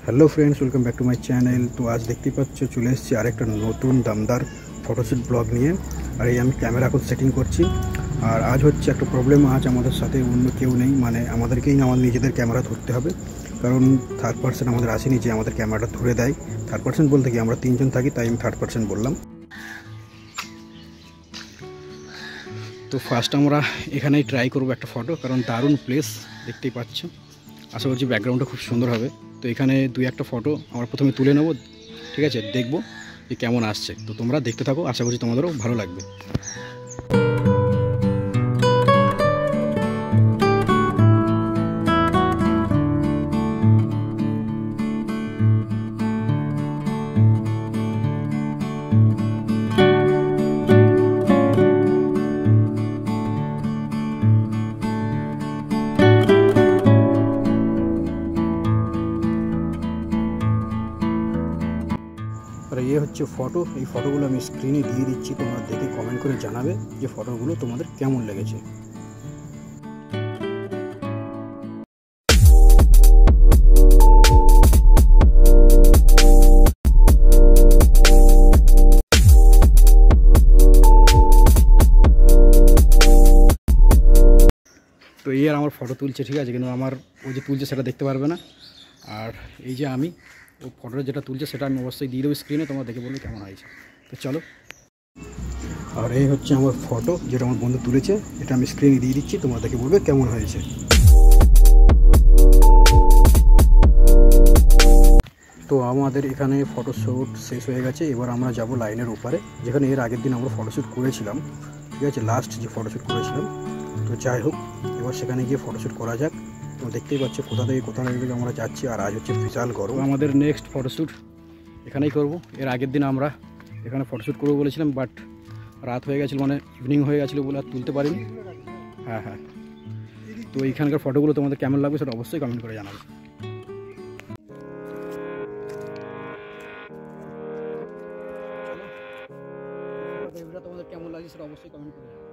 Hello friends, welcome back to my channel. तो आज देखते पाচ্ছ চলে এসেছি আরেকটা নতুন দামদার ফটোশুট ব্লগ নিয়ে। আর এই আমি ক্যামেরা এখন সেটিং করছি। আর আজ হচ্ছে একটা প্রবলেম, আজ আমাদের সাথে অন্য কেউ নেই, মানে আমাদেরকেই আমাদের নিজেদের ক্যামেরা ধরতে হবে, কারণ থার্ড পার্সন আমাদের আসেনি যে আমাদের ক্যামেরাটা ধরে দেয়। থার্ড পার্সন বলতে কি আমরা তিনজন থাকি, তাই আমি থার্ড পার্সন বললাম। তো ফার্স্ট আমরা এখানেই ট্রাই করবো একটা ফটো, কারণ দারুণ প্লেস দেখতেই পাচ্ছ। আশা করছি ব্যাকগ্রাউন্ডটা খুব সুন্দর হবে। তো এখানে দুই একটা ফটো আমরা প্রথমে তুলে নেব, ঠিক আছে? দেখবো যে কেমন আসছে। তো তোমরা দেখতে থাকো, আশা করছি তোমাদেরও ভালো লাগবে। আর এই হচ্ছে ফটো। এই ফটোগুলো আমি স্ক্রিনে দিয়ে দিচ্ছি, তোমরা দেখে কমেন্ট করে জানাবে যে ফটোগুলো তোমাদের কেমন লেগেছে। তো এই আর আমার ফটো তুলছে, ঠিক আছে, কিন্তু আমার ও যে তুলছে সেটা দেখতে পারবে না। আর এই যে আমি ও ফটোটা যেটা তুলছে সেটা আমি অবশ্যই দিয়ে দেবো স্ক্রিনে, তোমরা দেখে বলবে কেমন হয়েছে। তো চলো। আর এই হচ্ছে আমার ফটো যেটা আমার বন্ধু তুলেছে, এটা আমি স্ক্রিনে দিয়ে দিচ্ছি, তোমরা দেখে বলবে কেমন হয়েছে। তো আমাদের এখানে ফটোশ্যুট শেষ হয়ে গেছে। এবার আমরা যাব লাইনের উপরে, যেখানে এর আগের দিন আমরা ফটোশ্যুট করেছিলাম, ঠিক আছে, লাস্ট যে ফটোশ্যুট করেছিলাম। তো যাই হোক, এবার সেখানে গিয়ে ফটোশ্যুট করা যাক। তো দেখতেই পাচ্ছ কোথা থেকে আমরা যাচ্ছি। আর আজ হচ্ছে বিশাল গরম। আমাদের নেক্সট ফটোশ্যুট এখানেই করব। এর আগের দিন আমরা এখানে ফটোশ্যুট করবো বলেছিলাম, বাট রাত হয়ে গেছিলো, মানে ইভিনিং হয়ে গেছিলো বলে আর তুলতে পারিনি। হ্যাঁ, তো এইখানকার ফটোগুলো তোমাদের কেমন লাগবে সেটা অবশ্যই কমেন্ট করে জানাবে। তোমাদের কেমন লাগছে সেটা অবশ্যই কমেন্ট করে জানাবে।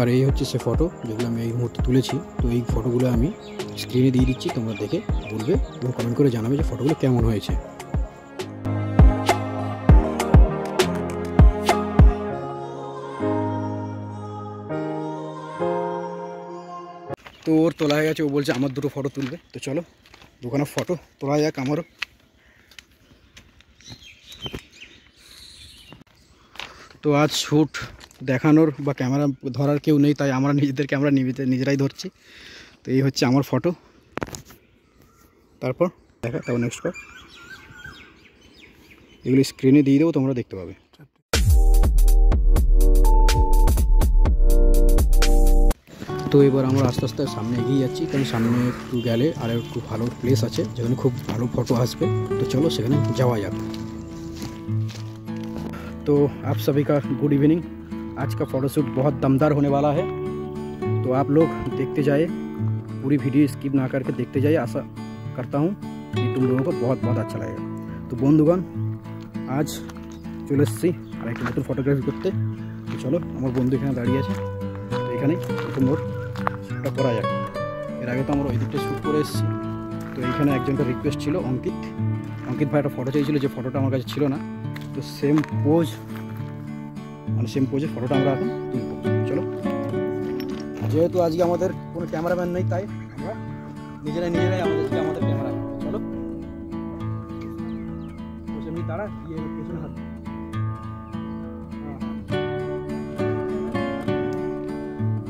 আর এই হচ্ছে সে ফটো যেগুলো আমি এই মুহূর্তে তুলেছি। তো এই ফটোগুলো আমি স্ক্রিনে দিয়ে দিচ্ছি, তোমরা দেখে বলবে এবং কমেন্ট করে জানাবে যে ফটোগুলো কেমন হয়েছে। তো ওর তোলা হয়ে গেছে, ও বলছে আমার দুটো ফটো তুলবে। তো চলো দুখানা ফটো তোলা যাক আমারও। তো আজ শ্যুট দেখানোর বা ক্যামেরা ধরার কেউ নেই, তাই আমরা নিজেদের ক্যামেরা নিজেরাই ধরছি। তো এই হচ্ছে আমার ফটো। তারপর দেখা, তারপর নেক্সট কর, এগুলো স্ক্রিনে দিয়ে দেবো, তোমরা দেখতে পাবে। তো এবার আমরা আস্তে আস্তে সামনে এগিয়ে যাচ্ছি, কারণ সামনে একটু গেলে আর একটু ভালো প্লেস আছে যেখানে খুব ভালো ফটো আসবে। তো চলো সেখানে যাওয়া যাক। तो आप सभी का गुड इवनिंग। आज का फ़ोटोशूट बहुत दमदार होने वाला है, तो आप लोग देखते जाइए, पूरी वीडियो स्किप ना करके देखते जाइए। आशा करता हूँ कि तुम लोगों को बहुत बहुत अच्छा लगेगा। तो বন্ধুগণ, আজ চলে এসেছি আর একটা নতুন ফটোগ্রাফি করতে। তো চলো, আমার বন্ধু এখানে দাঁড়িয়ে আছে, তো এখানেই প্রথম ওর শ্যুটটা করা যাক। এর আগে তো আমরা ওই দিকটা শ্যুট করে এসেছি। তো এইখানে একজনকার রিকোয়েস্ট ছিল, অঙ্কিত ভাই একটা ফটো চাইছিল, যে ফটোটা আমার কাছে ছিল না। তো সেম পোজ, মানে সেম পোজে ফটোটা আমরা এখন তুলব। চলো। যেহেতু আজকে আমাদের কোনো ক্যামেরাম্যান নেই, তাই আমরা নিজেরাই আমাদের ক্যামেরা। চলো এমনি তারা পেছনে হাত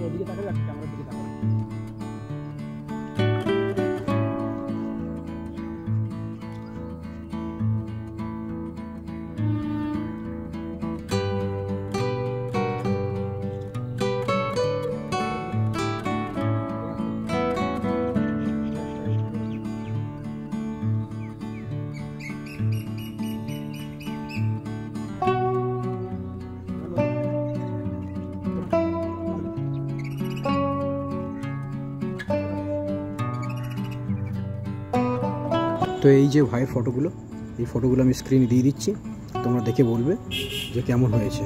ওদিকে তাকাবে, একটা ক্যামেরার দিকে তাকাবে। তো এই যে ভাইয়ের ফটোগুলো, এই ফটোগুলো আমি স্ক্রিনে দিয়ে দিচ্ছি, তোমরা দেখে বলবে যে কেমন হয়েছে।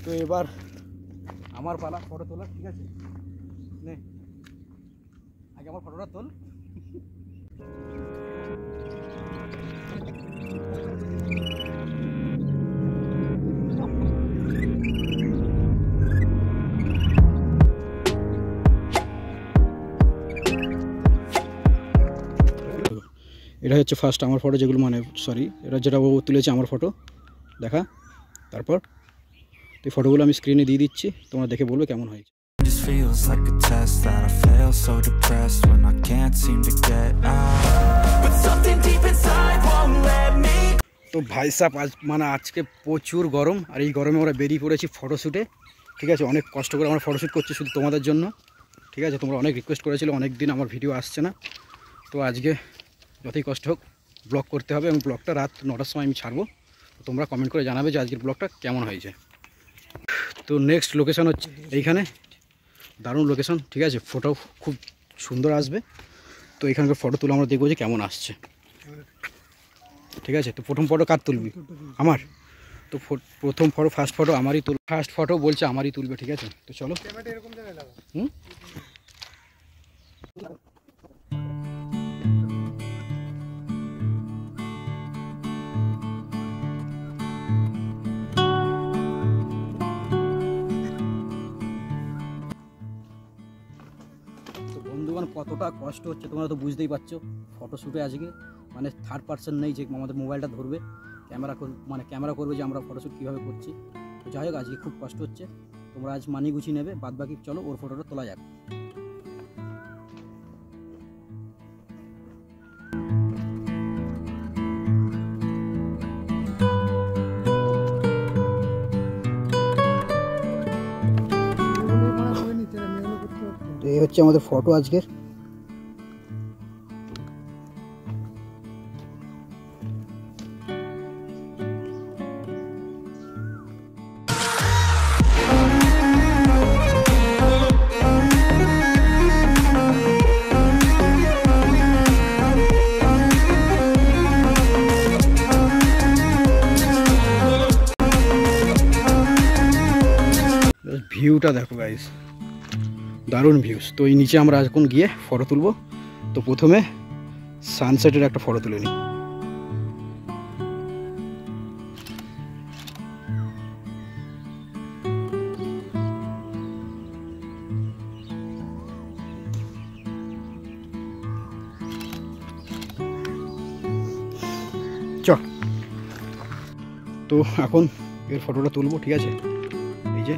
তো এবার আমার পালা ফটো তোলা, ঠিক আছে? নে আগে আমার ফটোটা তোল। এটা হচ্ছে ফার্স্ট আমার ফটো, যেগুলো মানে সরি এটা যেটা ও তুলেছে আমার ফটো দেখা। তারপর এই ফটোগুলো আমি স্ক্রিনে দিয়ে দিচ্ছি, তোমরা দেখে বলবে কেমন হয়েছে। তো ভাই সাহেব আজ মানে আজকে প্রচুর গরম, আর এই গরমে আমরা বেরিয়ে পড়েছি ফটোশ্যুটে, ঠিক আছে? অনেক কষ্ট করে আমরা ফটোশ্যুট করছি শুধু তোমাদের জন্য, ঠিক আছে? তোমরা অনেক রিকোয়েস্ট করেছিলে, অনেক দিন আমার ভিডিও আসছে না, তো আজকে যতই কষ্ট হোক ব্লগ করতে হবে, এবং ব্লগটা রাত 9টার সময় আমি ছাড়বো। তোমরা কমেন্ট করে জানাবে যে আজকের ব্লগটা কেমন হয়েছে। তো নেক্সট লোকেশন হচ্ছে এইখানে, দারুণ লোকেশন, ঠিক আছে? ফটো খুব সুন্দর আসবে। তো এখানকার ফটো তুলে আমরা দেখবো যে কেমন আসছে, ঠিক আছে? তো প্রথম ফটো কার তুলবি? আমার। তো প্রথম ফটো ফার্স্ট ফটো আমারই তুলবে, ফার্স্ট ফটো বলছে আমারই তুলবে, ঠিক আছে? তো চলো। বন্ধুগণ কতটা কষ্ট হচ্ছে তোমরা তো বুঝতেই পারছো। ফটোশ্যুটে আজকে মানে থার্ড পার্সন নেই যে আমাদের মোবাইলটা ধরবে, ক্যামেরা করবে যে আমরা ফটোশ্যুট কীভাবে করছি। তো যাই হোক আজকে খুব কষ্ট হচ্ছে, তোমরা আজ মানি গুছিয়ে নেবে, বাদ বাকি চলো ওর ফটোটা তোলা যাক। এই হচ্ছে আমাদের ফটো আজকের। ভিউটা দেখো গাইস, দারুণ ভিউজ। তো এই নিচে আমরা এখন গিয়ে ফটো তুলবো। তো প্রথমে সানসেটের একটা ফটো তুলে নিই। চ তো এখন এর ফটোটা তুলবো, ঠিক আছে? এই যে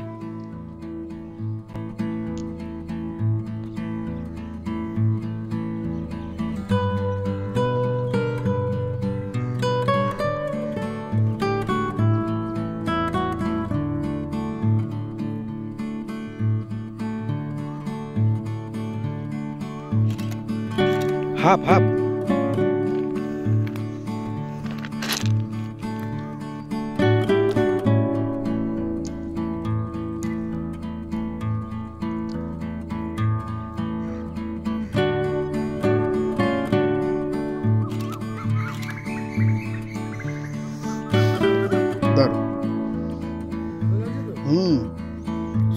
হাফ হাফ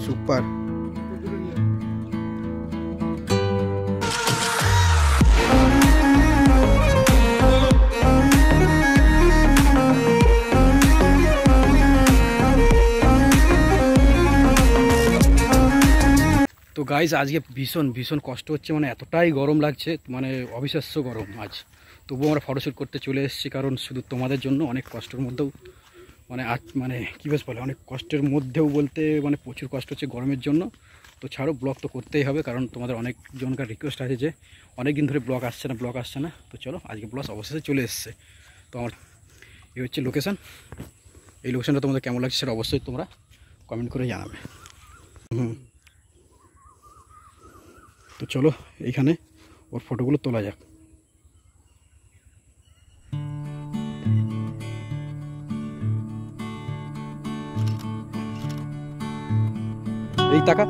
সুপার। গাইস আজকে ভীষণ ভীষণ কষ্ট হচ্ছে, মানে এতটাই গরম লাগছে, মানে অবিশ্বাস্য গরম আজ। তবুও আমরা ফটোশ্যুট করতে চলে এসেছি, কারণ শুধু তোমাদের জন্য। অনেক কষ্টের মধ্যেও মানে আজ মানে কী বেশ বলে, অনেক কষ্টের মধ্যেও বলতে মানে প্রচুর কষ্ট হচ্ছে গরমের জন্য। তো ছাড়ো, ব্লগ তো করতেই হবে, কারণ তোমাদের অনেকজনকার রিকোয়েস্ট আছে যে অনেক দিন ধরে ব্লগ আসছে না। তো চলো, আজকে ব্লগ অবশেষে চলে এসছে। তো আমার এই হচ্ছে লোকেশান। এই লোকেশানটা তোমাদের কেমন লাগছে সেটা অবশ্যই তোমরা কমেন্ট করে জানাবে। তো চলো, এইখানে ওর ফটোগুলো তোলা যাক। এই টাকা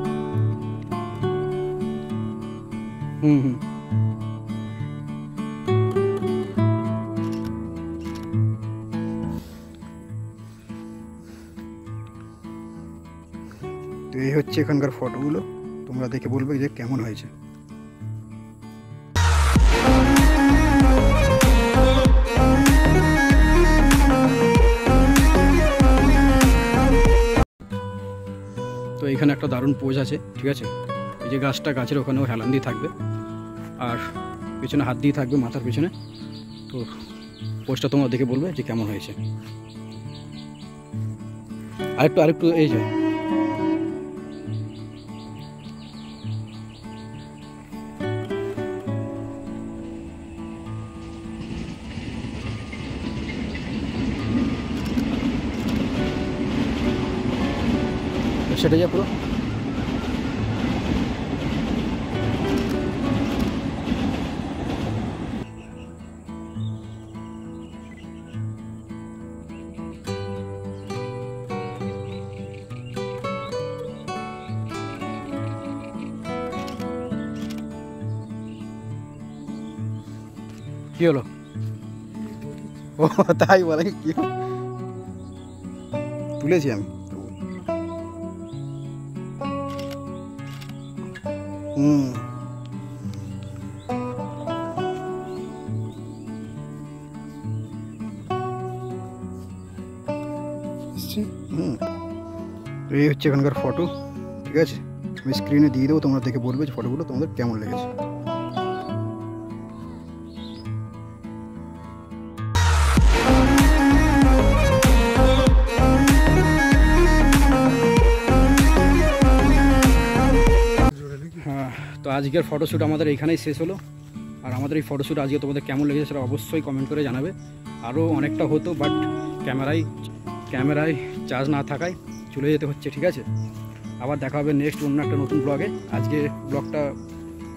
তো এই হচ্ছে এখানকার ফটোগুলো, তোমরা দেখে বলবে যে কেমন হয়েছে। তো এখানে একটা দারুণ পোজ আছে, ঠিক আছে। এই যে গাছের ওখানেও হেলান দিয়ে থাকবে, আর পেছনে হাত দিয়ে থাকবে মাথার পেছনে। তো পোজটা তোমরা দেখে বলবে যে কেমন হয়েছে। আরেকটু এই যে সেটা যা পুরো কি হলো? ও তাই বলে, কি তুলেছি আমি। এই হচ্ছে এখানকার ফটো, ঠিক আছে। আমি স্ক্রিনে দিয়ে দেবো, তোমরা দেখে বলবে যে ফটোগুলো তোমাদের কেমন লেগেছে। হ্যাঁ, তো আজকের ফটোশ্যুট আমাদের এইখানেই শেষ হলো। আর আমাদের এই ফটোশ্যুট আজকে তোমাদের কেমন লেগেছে সেটা অবশ্যই কমেন্ট করে জানাবে। আরও অনেকটা হতো, বাট ক্যামেরায় চার্জ না থাকায় চলে যেতে হচ্ছে, ঠিক আছে। আবার দেখা হবে নেক্সট অন্য একটা নতুন ব্লগে। আজকে ব্লগটা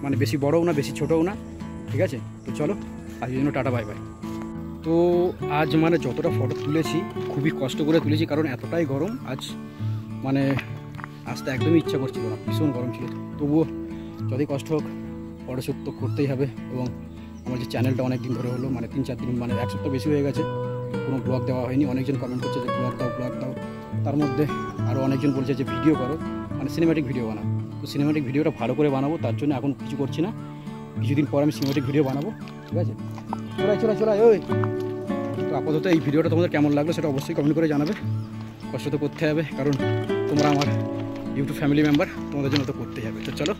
মানে বেশি বড়ও না বেশি ছোটও না, ঠিক আছে। তো চলো, আজকের জন্য টাটা, বাই বাই। তো আজ মানে যতটা ফটো তুলেছি খুবই কষ্ট করে তুলেছি, কারণ এতটাই গরম আজ, মানে আসতে একদমই ইচ্ছা করছিল না, ভীষণ গরম ছিল। তবুও যতই কষ্ট হোক ফটোশ্যুট তো করতেই হবে। এবং আমার যে চ্যানেলটা অনেক দিন ধরে হলো, মানে 3-4 দিন, মানে এক সপ্তাহ বেশি হয়ে গেছে কোনো ব্লগ দেওয়া হয়নি। অনেকজন কমেন্ট করছে যে ব্লগ দাও। তার মধ্যে আরও অনেকজন বলছে যে ভিডিও করো, মানে সিনেম্যাটিক ভিডিও বানাও। তো সিনেম্যাটিক ভিডিওটা ভালো করে বানাবো, তার জন্য এখন কিছু করছি না। কিছুদিন পর আমি সিনেম্যাটিক ভিডিও বানাবো, ঠিক আছে। চলাই ওই। তো আপাতত এই ভিডিওটা তোমাদের কেমন লাগলো সেটা অবশ্যই কমেন্ট করে জানাবে। কষ্ট তো করতে হবে, কারণ তোমরা আমার ইউটিউব ফ্যামিলি মেম্বার, তোমাদের জন্য তো করতেই হবে। তো চলো।